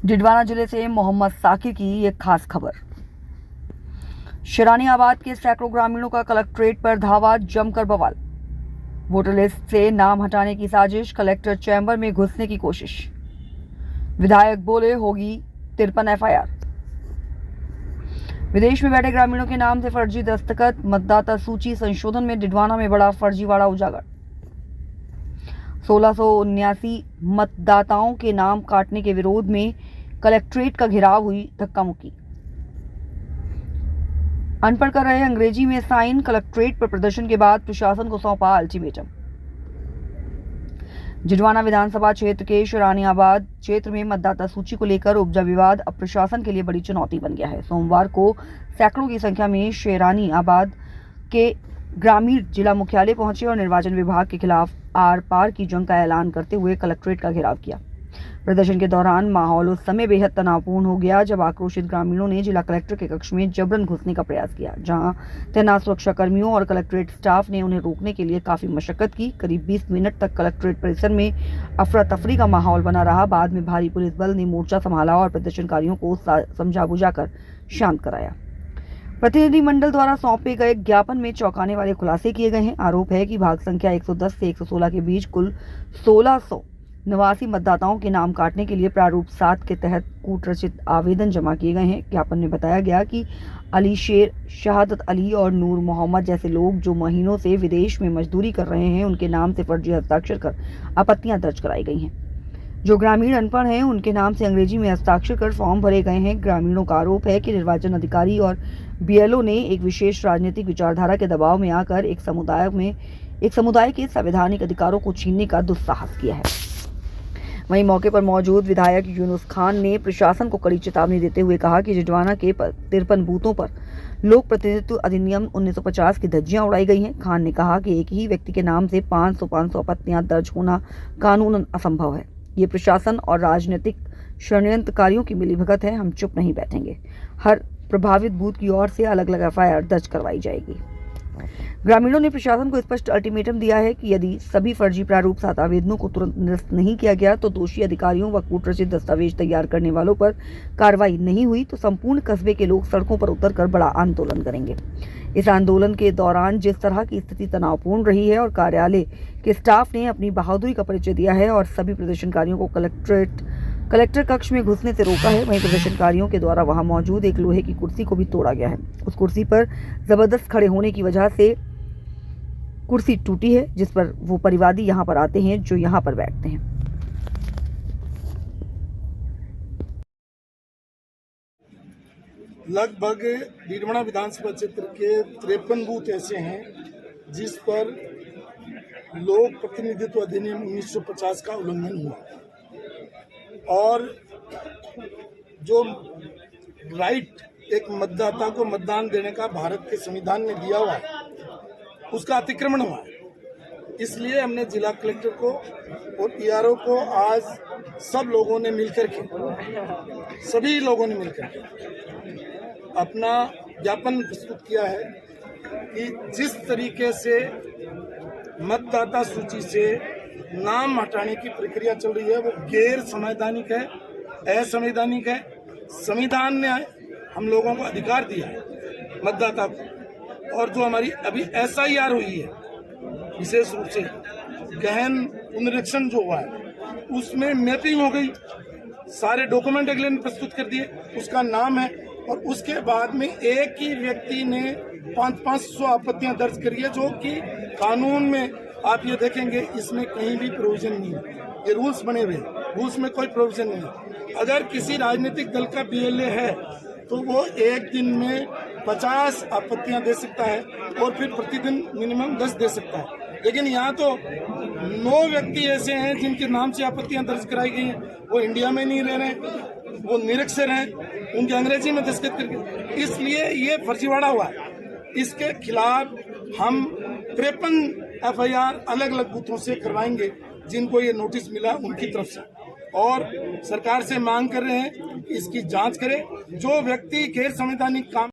डिडवाना जिले से मोहम्मद साकिर की एक खास खबर। शेरानीआबाद के सैकड़ों ग्रामीणों का कलेक्ट्रेट पर धावा, जमकर बवाल। वोटर लिस्ट से नाम हटाने की साजिश, कलेक्टर चैम्बर में घुसने की कोशिश। विधायक बोले होगी 53 एफआईआर। विदेश में बैठे ग्रामीणों के नाम से फर्जी दस्तखत, मतदाता सूची संशोधन में डिडवाना में बड़ा फर्जीवाड़ा उजागर। 1679 मतदाताओं के नाम काटने के विरोध में कलेक्ट्रेट का घेराव, हुई धक्का मुक्की। अनपढ़ कर रहे अंग्रेजी में साइन, कलेक्ट्रेट पर प्रदर्शन के बाद प्रशासन को सौंपा अल्टीमेटम। डिडवाना विधानसभा क्षेत्र के शेरानीआबाद क्षेत्र में मतदाता सूची को लेकर उपजा विवाद अब प्रशासन के लिए बड़ी चुनौती बन गया है। सोमवार को सैकड़ों की संख्या में शेरानीआबाद के ग्रामीण जिला मुख्यालय पहुंचे और निर्वाचन विभाग के खिलाफ आर पार की जंग का ऐलान करते हुए कलेक्ट्रेट का घेराव किया। प्रदर्शन के दौरान माहौल उस समय बेहद तनावपूर्ण हो गया जब आक्रोशित ग्रामीणों ने जिला कलेक्टर के कक्ष में जबरन घुसने का प्रयास किया, जहां तैनात सुरक्षा कर्मियों और कलेक्ट्रेट स्टाफ ने उन्हें रोकने के लिए काफी मशक्कत की। करीब 20 मिनट तक कलेक्ट्रेट परिसर में अफरा तफरी का माहौल बना रहा। बाद में भारी पुलिस बल ने मोर्चा संभाला और प्रदर्शनकारियों को समझा बुझाकर शांत कराया। प्रतिनिधिमंडल द्वारा सौंपे गए ज्ञापन में चौंकाने वाले खुलासे किए गए हैं। आरोप है कि भाग संख्या 110 से 116 के बीच कुल 1689 मतदाताओं के नाम काटने के लिए प्रारूप 7 के तहत कूटरचित आवेदन जमा किए गए हैं। ज्ञापन में बताया गया कि अली शेर, शहादत अली और नूर मोहम्मद जैसे लोग जो महीनों से विदेश में मजदूरी कर रहे हैं, उनके नाम से फर्जी हस्ताक्षर कर आपत्तियां दर्ज कराई गई हैं। जो ग्रामीण अनपढ़ हैं, उनके नाम से अंग्रेजी में हस्ताक्षर कर फॉर्म भरे गए हैं। ग्रामीणों का आरोप है कि निर्वाचन अधिकारी और बीएलओ ने एक विशेष राजनीतिक विचारधारा के दबाव में आकर एक समुदाय के संवैधानिक अधिकारों को छीनने का दुस्साहस किया है। वहीं मौके पर मौजूद विधायक यूनुस खान ने प्रशासन को कड़ी चेतावनी देते हुए कहा कि डिडवाना के 53 बूथों पर लोक प्रतिनिधित्व अधिनियम 1950 की धज्जियां उड़ाई गई हैं। खान ने कहा कि एक ही व्यक्ति के नाम से 500 आपत्तियां दर्ज होना कानूनन असंभव है। ये प्रशासन और राजनीतिक षड्यंत्रकारियों की मिलीभगत है। हम चुप नहीं बैठेंगे। हर प्रभावित बूथ की ओर से अलग अलग एफआईआर दर्ज करवाई जाएगी। ग्रामीणों ने प्रशासन को स्पष्ट अल्टीमेटम दिया है कि यदि सभी फर्जी प्रारूप 7 आवेदनों को तुरंत निरस्त नहीं किया गया तो दोषी अधिकारियों व कूटरचित दस्तावेज तैयार करने वालों पर कार्रवाई नहीं हुई तो संपूर्ण कस्बे के लोग सड़कों पर उतरकर बड़ा आंदोलन करेंगे। इस आंदोलन के दौरान जिस तरह की स्थिति तनावपूर्ण रही है और कार्यालय के स्टाफ ने अपनी बहादुरी का परिचय दिया है और सभी प्रदर्शनकारियों को कलेक्टर कक्ष में घुसने से रोका है, वहीं प्रदर्शनकारियों के द्वारा वहां मौजूद एक लोहे की कुर्सी को भी तोड़ा गया है। उस कुर्सी पर जबरदस्त खड़े होने की वजह से कुर्सी टूटी है, जिस पर वो परिवादी यहां पर आते हैं जो यहां पर बैठते हैं। लगभग डिडवाना विधानसभा क्षेत्र के 53 बूथ ऐसे हैं जिस पर लोक प्रतिनिधित्व अधिनियम 1950 का उल्लंघन हुआ और जो राइट एक मतदाता को मतदान देने का भारत के संविधान ने दिया हुआ है उसका अतिक्रमण हुआ है। इसलिए हमने जिला कलेक्टर को और ईआरओ को आज सभी लोगों ने मिलकर अपना ज्ञापन प्रस्तुत किया है कि जिस तरीके से मतदाता सूची से नाम हटाने की प्रक्रिया चल रही है वो गैर संवैधानिक है, असंवैधानिक है। संविधान ने हम लोगों को अधिकार दिया है मतदाता को, और जो हमारी अभी एसआईआर हुई है विशेष रूप से गहन पुनरीक्षण जो हुआ है उसमें मैपिंग हो गई, सारे डॉक्यूमेंट अगले ने प्रस्तुत कर दिए, उसका नाम है और उसके बाद में एक ही व्यक्ति ने 500 आपत्तियां दर्ज करी है जो कि कानून में आप ये देखेंगे इसमें कहीं भी प्रोविजन नहीं है। ये रूल्स बने हुए हैं, रूल्स में कोई प्रोविजन नहीं है। अगर किसी राजनीतिक दल का बीएलए है तो वो एक दिन में 50 आपत्तियां दे सकता है और फिर प्रतिदिन मिनिमम 10 दे सकता है। लेकिन यहाँ तो 9 व्यक्ति ऐसे हैं जिनके नाम से आपत्तियां दर्ज कराई गई हैं। वो इंडिया में नहीं रह रहे, वो निरक्षर हैं, उनके अंग्रेजी में दस्तखत करके, इसलिए ये फर्जीवाड़ा हुआ है। इसके खिलाफ हम 53 एफआईआर अलग अलग बूथों से करवाएंगे जिनको ये नोटिस मिला उनकी तरफ से, और सरकार से मांग कर रहे हैं कि इसकी जांच करे। जो व्यक्ति गैर संवैधानिक काम